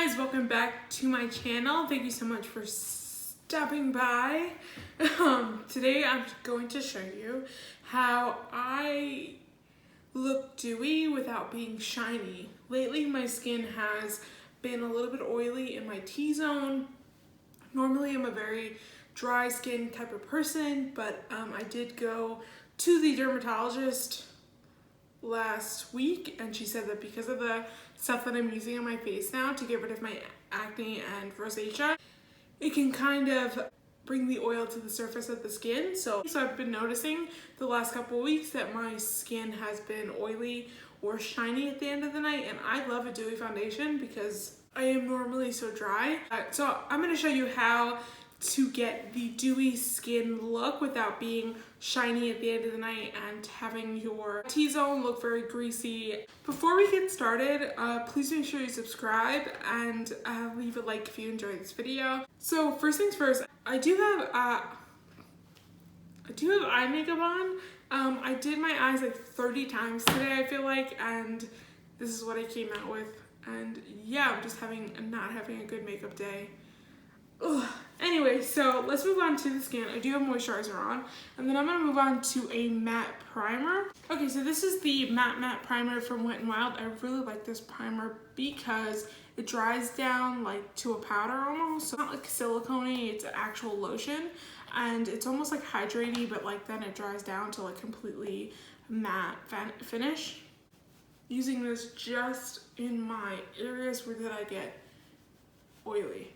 guys, welcome back to my channel. Thank you so much for stopping by. Today I'm going to show you how I look dewy without being shiny. Lately my skin has been a little bit oily in my T-zone. Normally I'm a very dry skin type of person, but I did go to the dermatologist last week and she said that because of the stuff that I'm using on my face now to get rid of my acne and rosacea, it can kind of bring the oil to the surface of the skin. So I've been noticing the last couple of weeks that my skin has been oily or shiny at the end of the night, and I love a dewy foundation because I am normally so dry. So I'm going to show you how to get the dewy skin look without being shiny at the end of the night and having your T-zone look very greasy. Before we get started, please make sure you subscribe and leave a like if you enjoyed this video. So first things first, I do have eye makeup on. I did my eyes like 30 times today, I feel like, and this is what I came out with. And yeah, I'm just not having a good makeup day. Ugh. Anyway, so let's move on to the skin. I do have moisturizer on, and then I'm going to move on to a matte primer. Okay, so this is the matte primer from Wet n Wild. I really like this primer because it dries down like to a powder almost. So it's not like silicone-y, it's an actual lotion, and it's almost like hydrating, but like then it dries down to like completely matte finish. Using this just in my areas where did I get oily.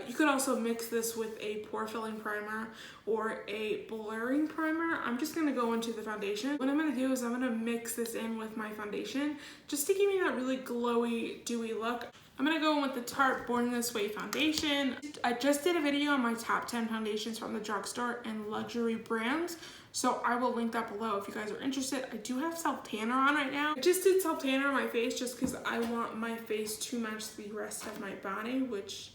You could also mix this with a pore filling primer or a blurring primer. I'm just going to go into the foundation. What I'm going to do is I'm going to mix this in with my foundation just to give me that really glowy, dewy look. I'm going to go in with the Tarte Born This Way foundation. I just did a video on my top 10 foundations from the drugstore and luxury brands, so I will link that below if you guys are interested. I do have self tanner on right now. I just did self tanner on my face just because I want my face to match the rest of my body, which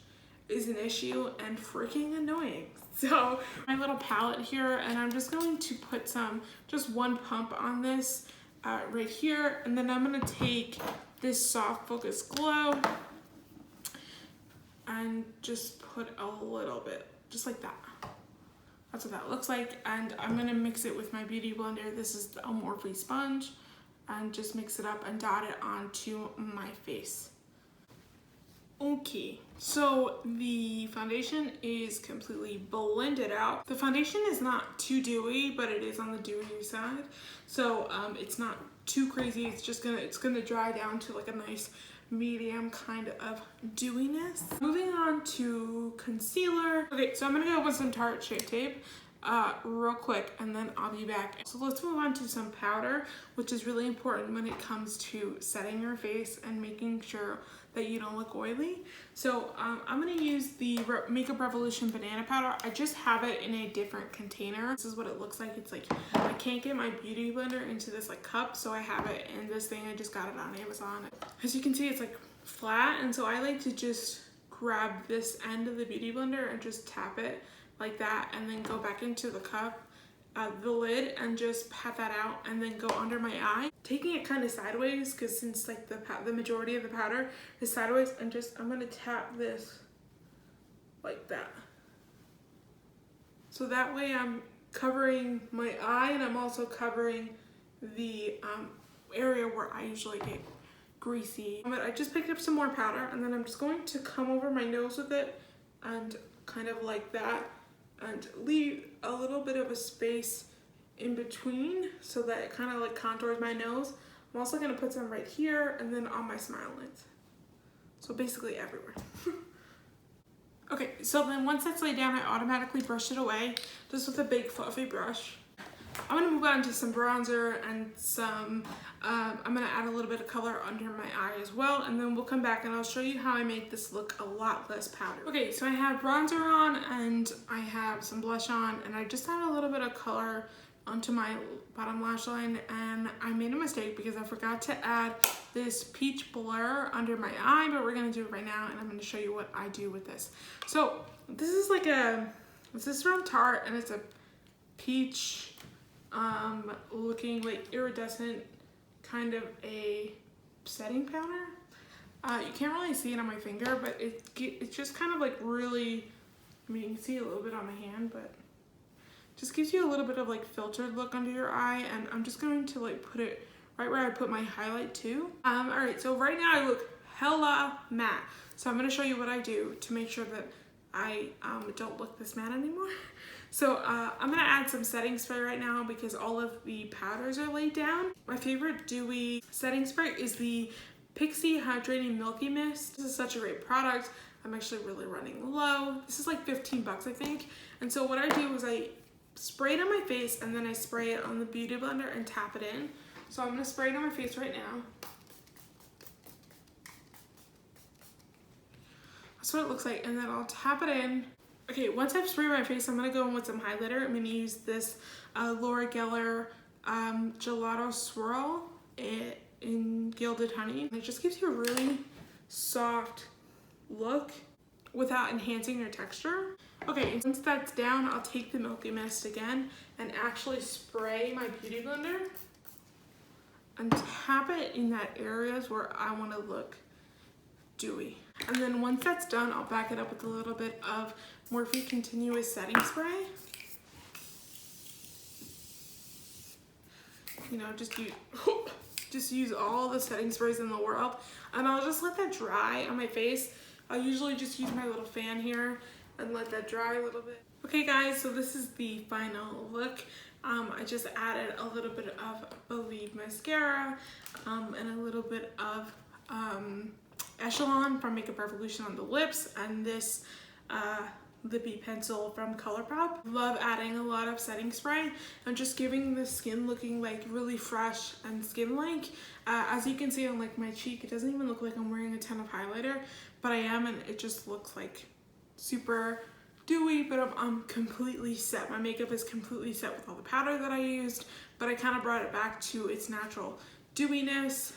is an issue and freaking annoying. So my little palette here, and I'm just going to put just one pump on this right here, and then I'm going to take this Soft Focus Glow and just put a little bit, just like that. That's what that looks like, and I'm going to mix it with my beauty blender. This is the Morphe sponge, and just mix it up and dot it onto my face. Okay, so the foundation is completely blended out. The foundation is not too dewy, but it is on the dewy side. So it's not too crazy. It's gonna dry down to like a nice medium kind of dewiness. Moving on to concealer. Okay, so I'm gonna go with some Tarte Shape Tape real quick, and then I'll be back. So let's move on to some powder, which is really important when it comes to setting your face and making sure that you don't look oily. So I'm going to use the Makeup Revolution banana powder. I just have it in a different container. This is what it looks like. It's like I can't get my beauty blender into this like cup, so I have it in this thing. I just got it on Amazon. As you can see, it's like flat, and so I like to just grab this end of the beauty blender and just tap it like that, and then go back into the cup, the lid, and just pat that out, and then go under my eye, taking it kind of sideways, because since like the majority of the powder is sideways, and I'm gonna tap this like that. So that way I'm covering my eye, and I'm also covering the area where I usually get greasy. But I just picked up some more powder, and then I'm just going to come over my nose with it and kind of like that, and leave a little bit of a space in between so that it kind of like contours my nose. I'm also going to put some right here and then on my smile lines. So basically everywhere. Okay, so then once that's laid down, I automatically brush it away just with a big fluffy brush. I'm going to move on to some bronzer and some, I'm going to add a little bit of color under my eye as well, and then we'll come back and I'll show you how I make this look a lot less powdered. Okay, so I have bronzer on and I have some blush on, and I just add a little bit of color onto my bottom lash line, and I made a mistake because I forgot to add this peach blur under my eye, but we're going to do it right now, and I'm going to show you what I do with this. So this is this is from Tarte, and it's a peach looking like iridescent kind of a setting powder. You can't really see it on my finger, but it's just kind of like really, I mean, you can see a little bit on my hand, but just gives you a little bit of like filtered look under your eye. And I'm just going to like put it right where I put my highlight too. All right, so right now I look hella matte. So I'm gonna show you what I do to make sure that I don't look this matte anymore. So I'm gonna add some setting spray right now because all of the powders are laid down. My favorite Dewey setting spray is the Pixie Hydrating Milky Mist. This is such a great product. I'm actually really running low. This is like 15 bucks, I think. And so what I do is I spray it on my face and then I spray it on the Beauty Blender and tap it in. So I'm gonna spray it on my face right now. That's what it looks like, and then I'll tap it in. Okay, once I've sprayed my face, I'm gonna go in with some highlighter. I'm gonna use this Laura Geller Gelato Swirl in Gilded Honey. It just gives you a really soft look without enhancing your texture. Okay, once that's down, I'll take the Milky Mist again and actually spray my Beauty Blender and tap it in that areas where I wanna look dewy. And then once that's done, I'll back it up with a little bit of Morphe Continuous Setting Spray. You know, just use all the setting sprays in the world, and I'll just let that dry on my face. I'll usually just use my little fan here and let that dry a little bit. Okay guys, so this is the final look. I just added a little bit of Believe mascara and a little bit of Echelon from Makeup Revolution on the lips, and this lippy pencil from ColourPop. Love adding a lot of setting spray and just giving the skin looking like really fresh and skin-like. As you can see on like my cheek, it doesn't even look like I'm wearing a ton of highlighter, but I am, and it just looks like super dewy, but I'm completely set. My makeup is completely set with all the powder that I used, but I kind of brought it back to its natural dewiness.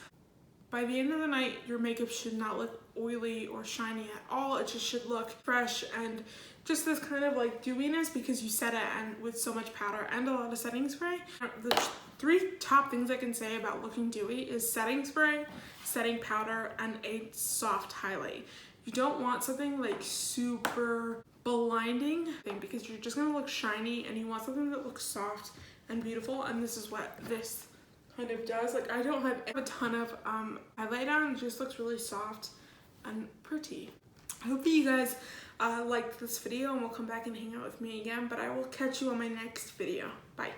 By the end of the night, your makeup should not look oily or shiny at all. It just should look fresh and just this kind of like dewiness because you set it and with so much powder and a lot of setting spray. The three top things I can say about looking dewy is setting spray, setting powder, and a soft highlight. You don't want something like super blinding thing because you're just gonna look shiny, and you want something that looks soft and beautiful, and this is what this kind of does. Like, I don't have a ton of highlight on, it just looks really soft and pretty. I hope that you guys liked this video and will come back and hang out with me again, but I will catch you on my next video. Bye.